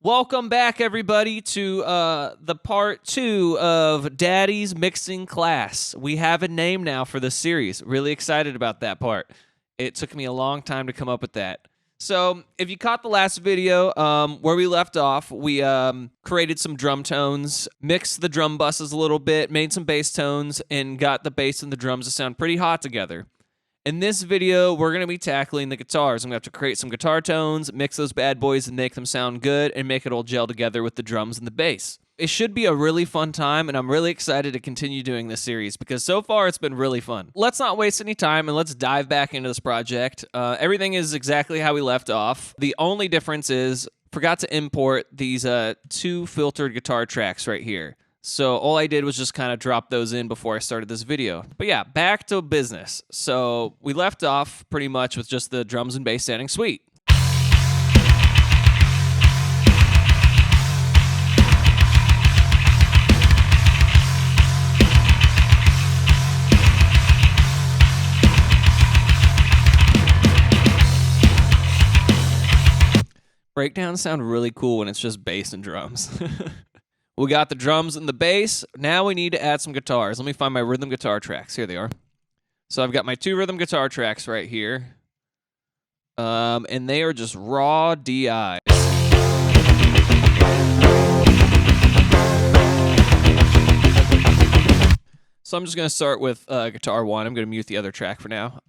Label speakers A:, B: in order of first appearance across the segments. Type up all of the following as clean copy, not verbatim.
A: Welcome back, everybody, to the part 2 of Daddy's mixing class. We have a name now for this series. Really excited about that part. It took me a long time to come up with that. So, if you caught the last video, where we left off, we created some drum tones, mixed the drum buses a little bit, made some bass tones, and got the bass and the drums to sound pretty hot together. In this video, we're going to be tackling the guitars. I'm going to have to create some guitar tones, mix those bad boys and make them sound good, and make it all gel together with the drums and the bass. It should be a really fun time, and I'm really excited to continue doing this series because so far it's been really fun. Let's not waste any time, and let's dive back into this project. Everything is exactly how we left off. The only difference is, forgot to import these 2 filtered guitar tracks right here. So all I did was just kind of drop those in before I started this video. But yeah, back to business. So we left off pretty much with just the drums and bass sounding sweet. Breakdowns sound really cool when it's just bass and drums. We got the drums and the bass. Now we need to add some guitars. Let me find my rhythm guitar tracks. Here they are. So I've got my 2 rhythm guitar tracks right here. And they are just raw DIs. So I'm just going to start with guitar 1. I'm going to mute the other track for now.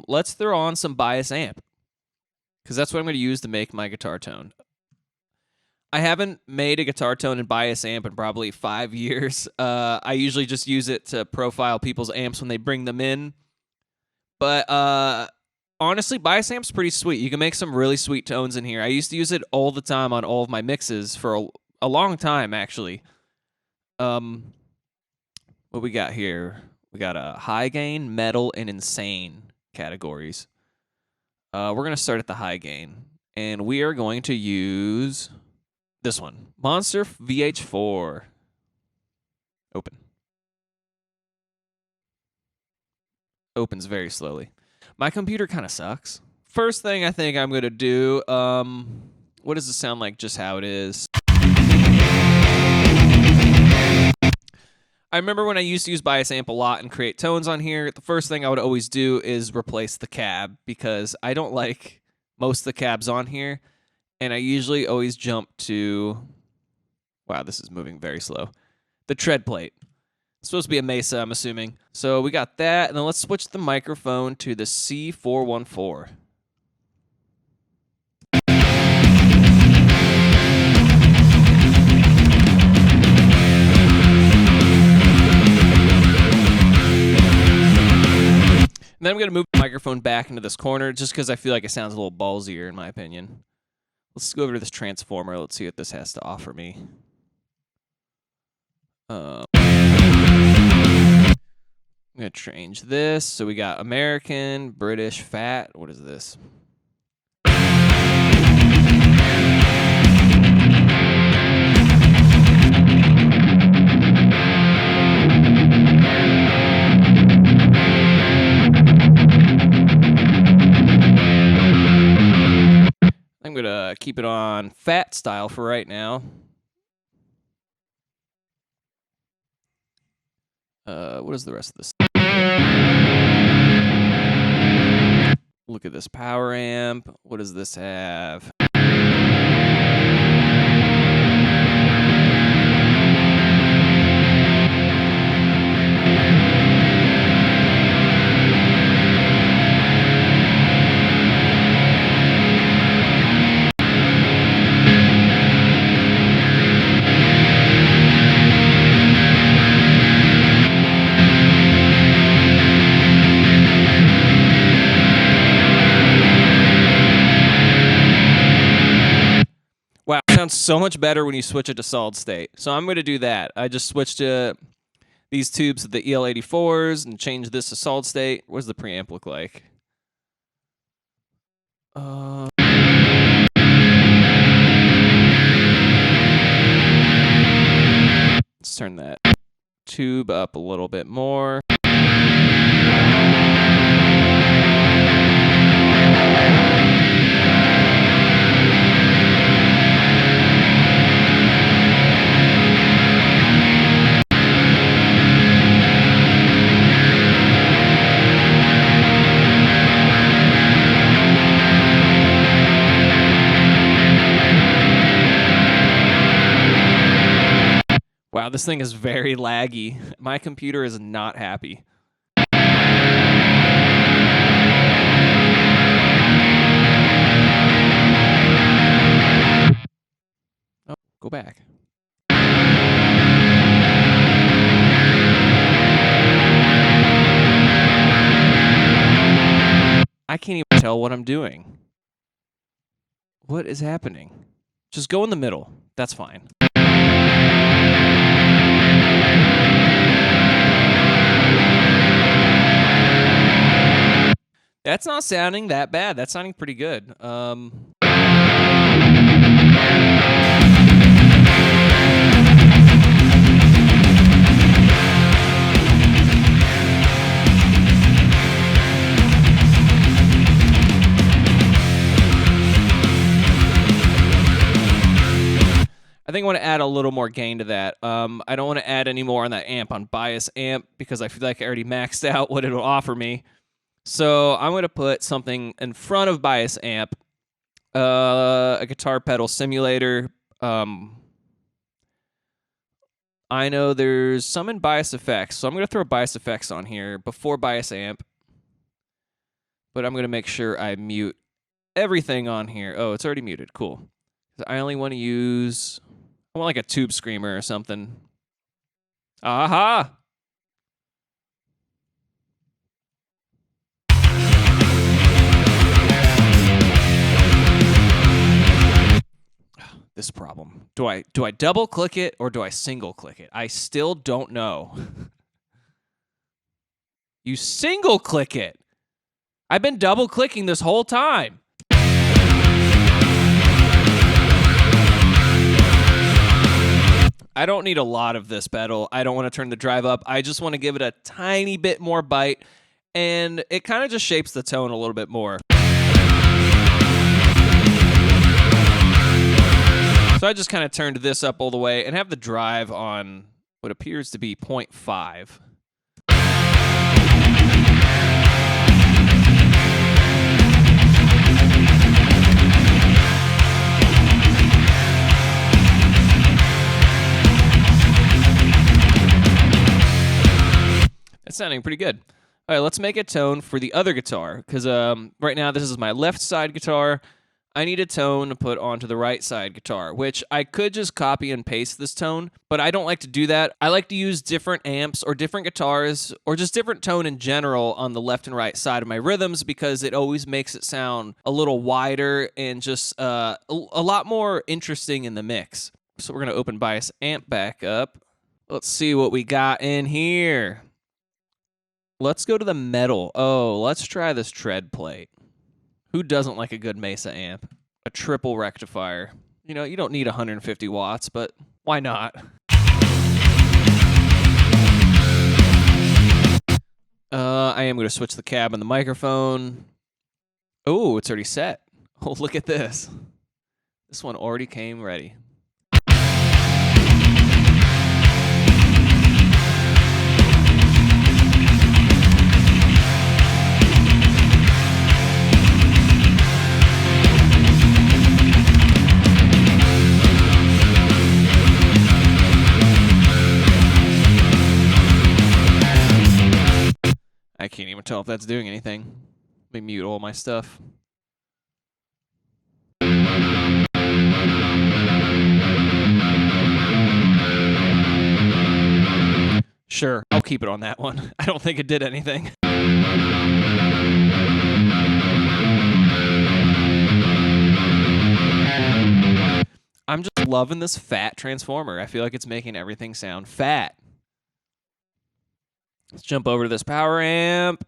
A: Let's throw on some bias amp, because that's what I'm going to use to make my guitar tone. I haven't made a guitar tone in bias amp in probably 5 years. I usually just use it to profile people's amps when they bring them in. But honestly, bias amp's pretty sweet. You can make some really sweet tones in here. I used to use it all the time on all of my mixes for a long time, actually. What we got here? We got a high gain, metal, and insane categories. We're going to start at the high gain. And we are going to use this one, Monster VH4. Open. Opens very slowly. My computer kind of sucks. First thing I think I'm going to do, what does it sound like just how it is? I remember when I used to use bias amp a lot and create tones on here, the first thing I would always do is replace the cab because I don't like most of the cabs on here. And I usually always jump to, wow, this is moving very slow, the tread plate. It's supposed to be a Mesa, I'm assuming. So we got that, and then let's switch the microphone to the C414. And then I'm going to move the microphone back into this corner just because I feel like it sounds a little ballsier in my opinion. Let's go over to this transformer. Let's see what this has to offer me. I'm going to change this. So we got American, British, fat. What is this? I'm going to keep it on fat style for right now. What is the rest of this? Look at this power amp. What does this have? Wow, it sounds so much better when you switch it to solid state. So I'm going to do that. I just switched to these tubes to the EL84s and changed this to solid state. What does the preamp look like? Let's turn that tube up a little bit more. Wow, this thing is very laggy. My computer is not happy. Oh, go back. I can't even tell what I'm doing. What is happening? Just go in the middle. That's fine. That's not sounding that bad. That's sounding pretty good. I think I want to add a little more gain to that. I don't want to add any more on that amp on bias amp because I feel like I already maxed out what it'll offer me. So I'm going to put something in front of bias amp, a guitar pedal simulator. I know there's some in bias effects, so I'm going to throw bias effects on here before bias amp. But I'm going to make sure I mute everything on here. Oh, it's already muted. Cool. I only want to use... I want like a tube screamer or something. Aha! This problem. Do I double click it or do I single click it? I still don't know. You single click it. I've been double clicking this whole time. I don't need a lot of this pedal. I don't want to turn the drive up. I just want to give it a tiny bit more bite, and it kind of just shapes the tone a little bit more. So I just kind of turned this up all the way and have the drive on what appears to be 0.5. It's sounding pretty good. All right, let's make a tone for the other guitar, because right now this is my left side guitar. I need a tone to put onto the right side guitar, which I could just copy and paste this tone, but I don't like to do that. I like to use different amps or different guitars or just different tone in general on the left and right side of my rhythms because it always makes it sound a little wider and just a lot more interesting in the mix. So we're going to open bias amp back up. Let's see what we got in here. Let's go to the metal. Oh, let's try this tread plate. Who doesn't like a good Mesa amp? A triple rectifier. You know, you don't need 150 watts, but why not? I am going to switch the cab and the microphone. Oh, it's already set. Oh, look at this. This one already came ready. I can't even tell if that's doing anything. Let me mute all my stuff. Sure, I'll keep it on that one. I don't think it did anything. I'm just loving this fat transformer. I feel like it's making everything sound fat. Let's jump over to this power amp.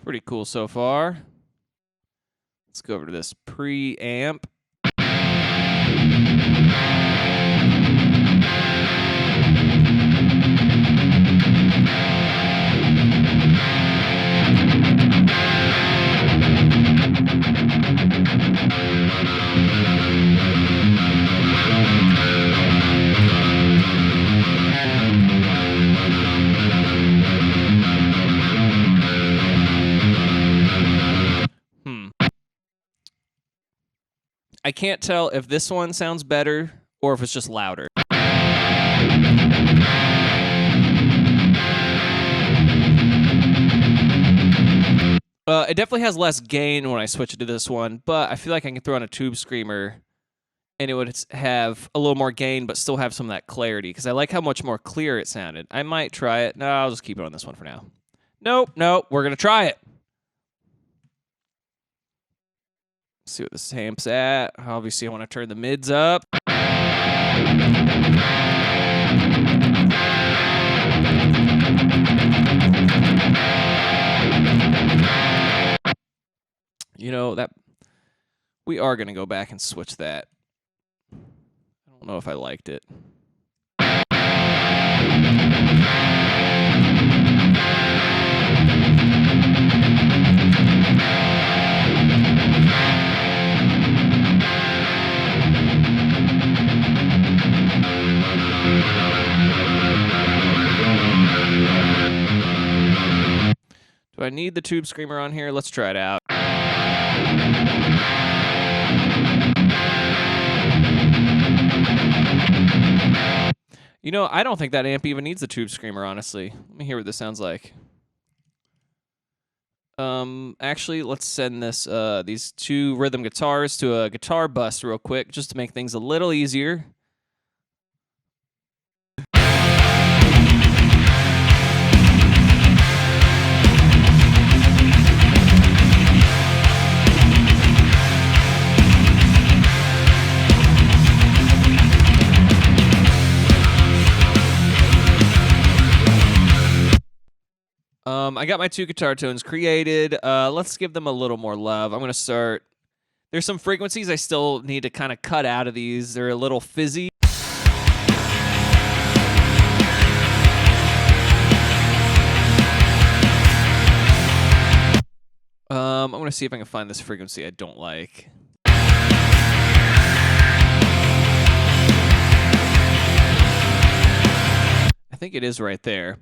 A: Pretty cool so far. Let's go over to this preamp. I can't tell if this one sounds better or if it's just louder. It definitely has less gain when I switch it to this one, but I feel like I can throw on a tube screamer and it would have a little more gain but still have some of that clarity because I like how much more clear it sounded. I might try it. No, I'll just keep it on this one for now. Nope, we're going to try it. See what this amp's at. Obviously, I want to turn the mids up. You know, that we are going to go back and switch that. I don't know if I liked it. Do I need the tube screamer on here? Let's try it out. You know, I don't think that amp even needs the tube screamer, honestly. Let me hear what this sounds like. Actually, let's send this these two rhythm guitars to a guitar bus real quick, just to make things a little easier. I got my two guitar tones created. Let's give them a little more love. I'm going to start. There's some frequencies I still need to kind of cut out of these. They're a little fizzy. I'm going to see if I can find this frequency I don't like. I think it is right there.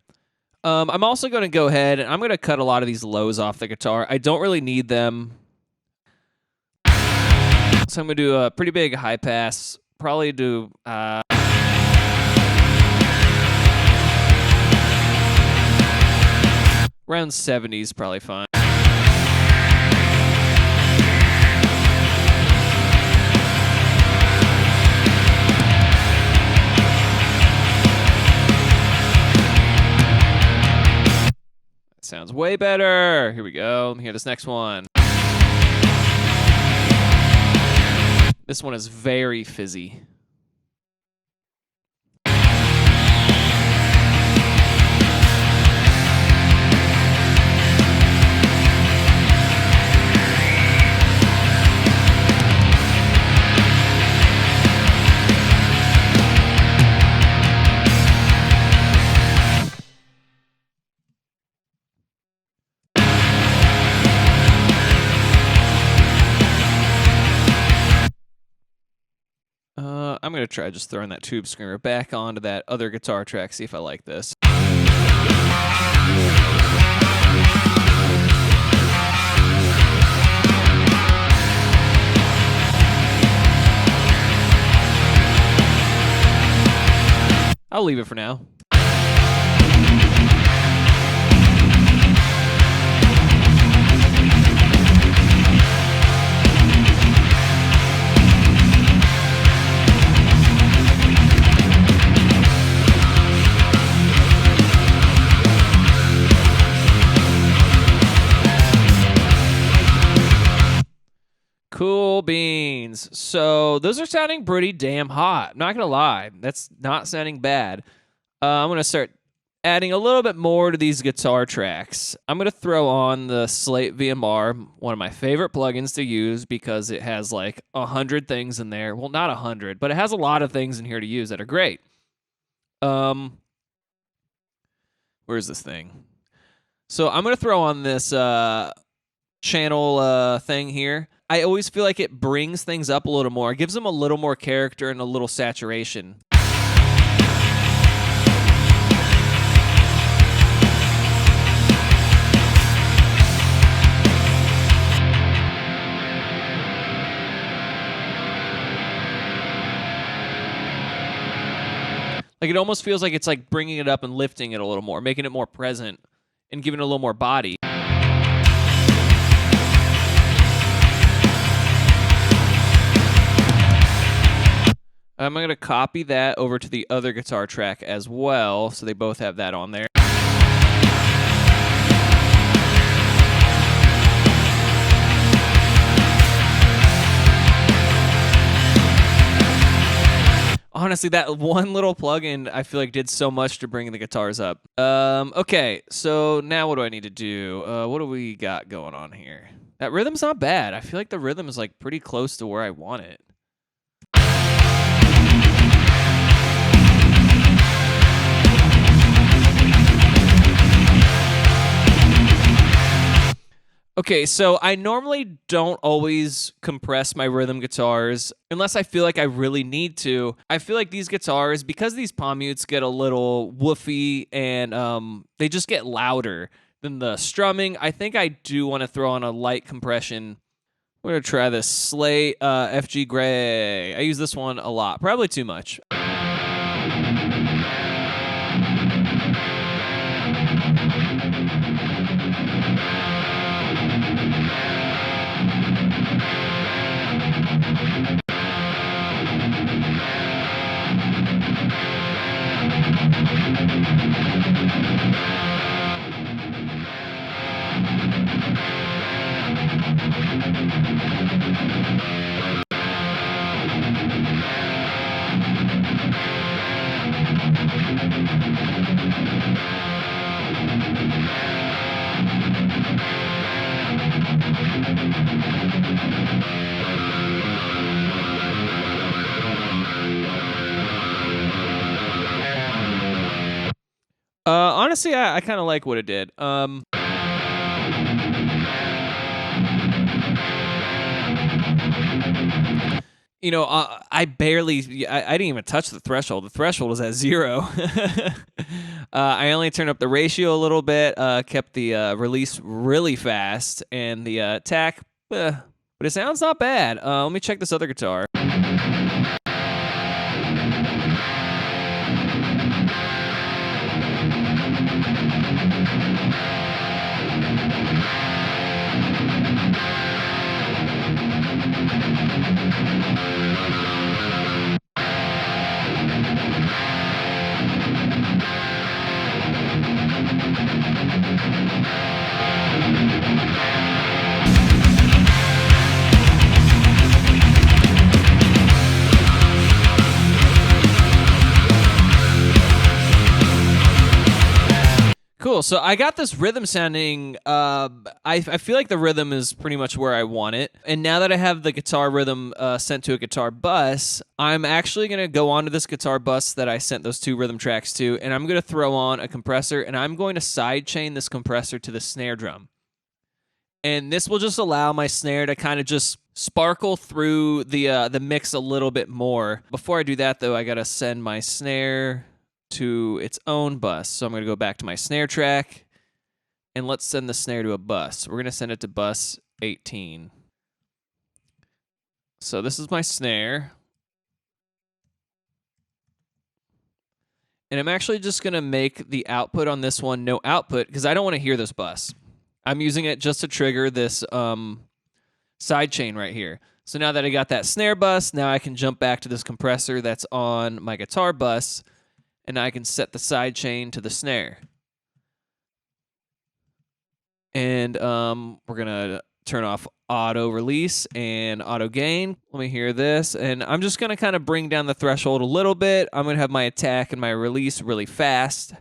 A: I'm also going to go ahead and I'm going to cut a lot of these lows off the guitar. I don't really need them. So I'm going to do a pretty big high pass. Probably do... around 70s, probably fine. Sounds way better. Here we go. Let me hear this next one. This one is very fizzy. I'm going to try just throwing that tube screamer back onto that other guitar track, see if I like this. I'll leave it for now. Cool beans. So those are sounding pretty damn hot. Not going to lie. That's not sounding bad. I'm going to start adding a little bit more to these guitar tracks. I'm going to throw on the Slate VMR, one of my favorite plugins to use because it has like 100 things in there. Well, not 100, but it has a lot of things in here to use that are great. Where's this thing? So I'm going to throw on this channel thing here. I always feel like it brings things up a little more. It gives them a little more character and a little saturation. Like it almost feels like it's like bringing it up and lifting it a little more, making it more present and giving it a little more body. I'm going to copy that over to the other guitar track as well, so they both have that on there. Honestly, that one little plugin I feel like did so much to bring the guitars up. Okay, so now what do I need to do? What do we got going on here? That rhythm's not bad. I feel like the rhythm is like pretty close to where I want it. Okay, so I normally don't always compress my rhythm guitars unless I feel like I really need to. I feel like these guitars, because these palm mutes get a little woofy and they just get louder than the strumming, I think I do want to throw on a light compression. We're going to try this Slate FG Gray. I use this one a lot, probably too much. Honestly, I kind of like what it did. You know, I didn't even touch the threshold. The threshold was at 0. I only turned up the ratio a little bit, kept the release really fast, and the attack, but it sounds not bad. Let me check this other guitar. Cool. So I got this rhythm sounding. I feel like the rhythm is pretty much where I want it. And now that I have the guitar rhythm sent to a guitar bus, I'm actually going to go onto this guitar bus that I sent those 2 rhythm tracks to, and I'm going to throw on a compressor, and I'm going to sidechain this compressor to the snare drum. And this will just allow my snare to kind of just sparkle through the mix a little bit more. Before I do that, though, I got to send my snare to its own bus. So I'm going to go back to my snare track, and let's send the snare to a bus. We're going to send it to bus 18. So this is my snare. And I'm actually just going to make the output on this one no output because I don't want to hear this bus. I'm using it just to trigger this side chain right here. So now that I got that snare bus, now I can jump back to this compressor that's on my guitar bus, and I can set the side chain to the snare. And we're going to turn off auto release and auto gain. Let me hear this. And I'm just going to kind of bring down the threshold a little bit. I'm going to have my attack and my release really fast.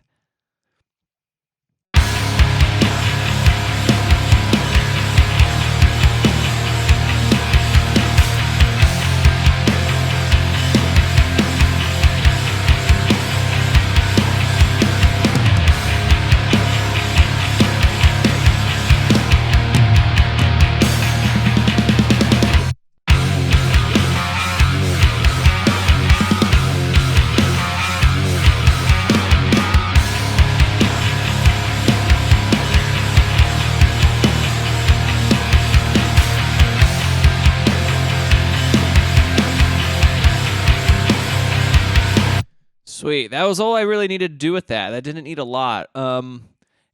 A: Sweet. That was all I really needed to do with that. That didn't need a lot. And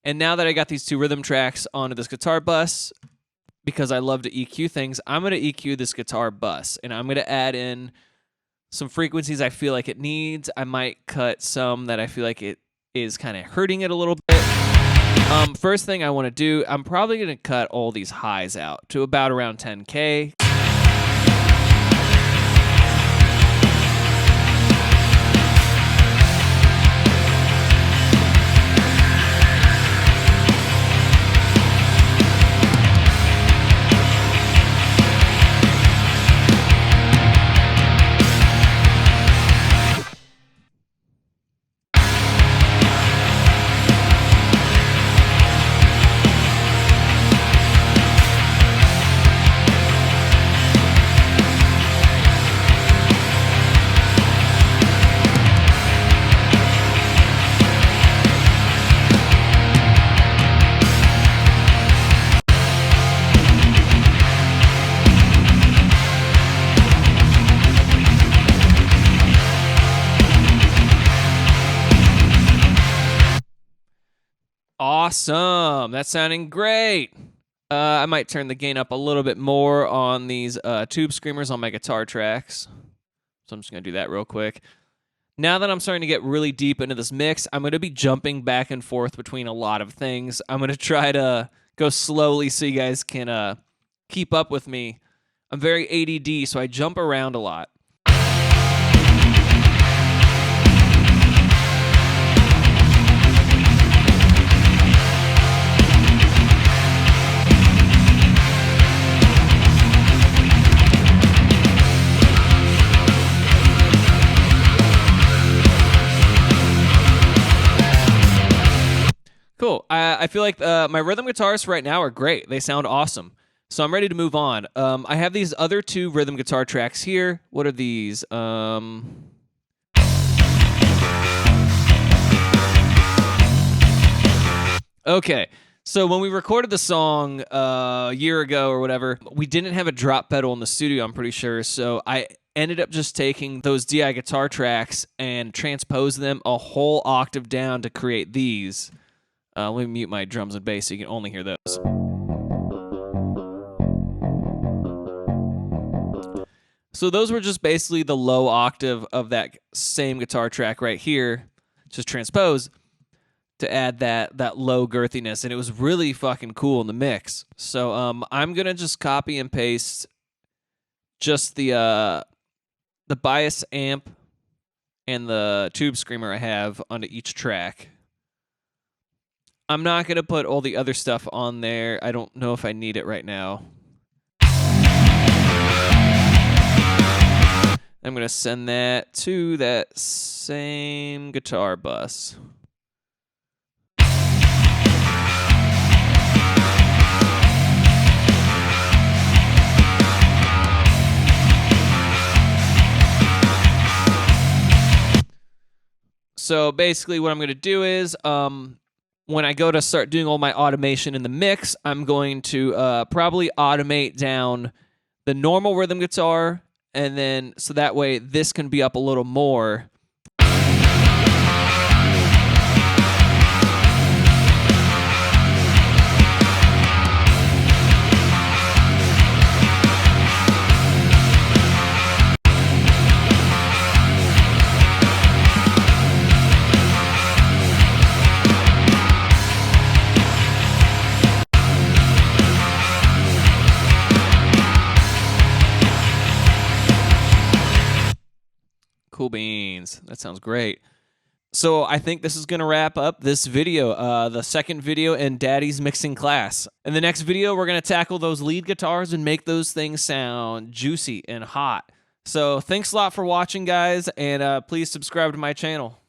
A: now that I got these 2 rhythm tracks onto this guitar bus, because I love to EQ things, I'm going to EQ this guitar bus, and I'm going to add in some frequencies I feel like it needs. I might cut some that I feel like it is kind of hurting it a little bit. First thing I want to do, I'm probably going to cut all these highs out to about around 10K. Awesome. That's sounding great. I might turn the gain up a little bit more on these tube screamers on my guitar tracks. So I'm just going to do that real quick. Now that I'm starting to get really deep into this mix, I'm going to be jumping back and forth between a lot of things. I'm going to try to go slowly so you guys can keep up with me. I'm very ADD, so I jump around a lot. Cool. I feel like my rhythm guitars right now are great. They sound awesome. So I'm ready to move on. I have these other 2 rhythm guitar tracks here. What are these? Okay. So when we recorded the song a year ago or whatever, we didn't have a drop pedal in the studio, I'm pretty sure. So I ended up just taking those DI guitar tracks and transposing them a whole octave down to create these. Let me mute my drums and bass so you can only hear those. So those were just basically the low octave of that same guitar track right here, just transposed to add that low girthiness, and it was really fucking cool in the mix. So I'm gonna just copy and paste just the bias amp and the tube screamer I have onto each track. I'm not going to put all the other stuff on there. I don't know if I need it right now. I'm going to send that to that same guitar bus. So basically what I'm going to do is when I go to start doing all my automation in the mix, I'm going to probably automate down the normal rhythm guitar, and then so that way this can be up a little more. Cool beans. That sounds great. So I think this is going to wrap up this video, the second video in Daddy's mixing class. In the next video, we're going to tackle those lead guitars and make those things sound juicy and hot. So thanks a lot for watching, guys, and please subscribe to my channel.